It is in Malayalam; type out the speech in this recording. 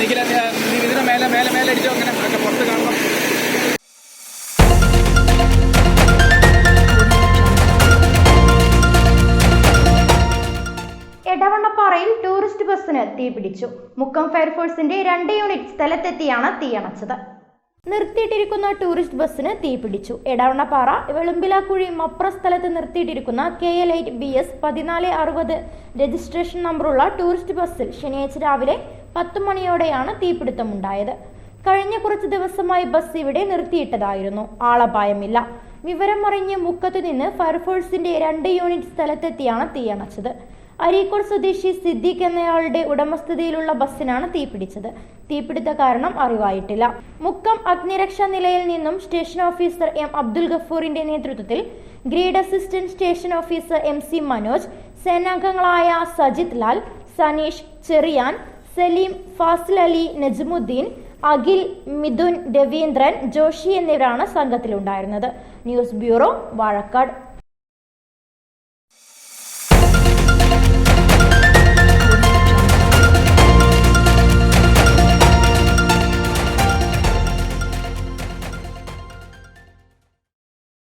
ഇതിനെ മേലെ മേലെ മേലെ അടിച്ചോ അങ്ങനെ പുറത്ത് കാണണം. എടവണ്ണപ്പാറയിൽ ടൂറിസ്റ്റ് ബസ്സിന് തീപിടിച്ചു. മുക്കം ഫയർഫോഴ്സിന്റെ 2 യൂണിറ്റ് സ്ഥലത്തെത്തിയാണ് തീയണച്ചത്. നിർത്തിയിട്ടിരിക്കുന്ന ടൂറിസ്റ്റ് ബസ്സിന് തീപിടിച്ചു. എടവണ്ണപ്പാറ വെളുമ്പിലാക്കുഴി മപ്ര സ്ഥലത്ത് നിർത്തിയിട്ടിരിക്കുന്ന KL8 BS 1460 രജിസ്ട്രേഷൻ നമ്പറുള്ള ടൂറിസ്റ്റ് ബസ്സിൽ ശനിയാഴ്ച രാവിലെ 10 മണിയോടെയാണ് തീപിടുത്തമുണ്ടായത്. കഴിഞ്ഞ കുറച്ച് ദിവസമായി ബസ് ഇവിടെ നിർത്തിയിട്ടതായിരുന്നു. ആളപായമില്ല. വിവരമറിഞ്ഞ് മുക്കത്ത് നിന്ന് ഫയർഫോഴ്സിന്റെ 2 യൂണിറ്റ് സ്ഥലത്തെത്തിയാണ് തീയണച്ചത്. അരീക്കോട് സ്വദേശി സിദ്ദീഖ് എന്നയാളുടെ ഉടമസ്ഥതയിലുള്ള ബസ്സിനാണ് തീപിടിച്ചത്. തീപിടുത്ത കാരണം അറിവായിട്ടില്ല. മുക്കം അഗ്നിരക്ഷാ നിലയിൽ നിന്നും സ്റ്റേഷൻ ഓഫീസർ M അബ്ദുൽ ഗഫൂറിന്റെ നേതൃത്വത്തിൽ grade assistant station officer MC Manoj, സേനാംഗങ്ങളായ സജിത് ലാൽ, സനീഷ്, ചെറിയാൻ, സലീം, ഫാസിൽ അലി, നജ്മുദ്ദീൻ, അഖിൽ, മിഥുൻ, രവീന്ദ്രൻ, ജോഷി എന്നിവരാണ് സംഘത്തിലുണ്ടായിരുന്നത്. News bureau, Vazhakkad.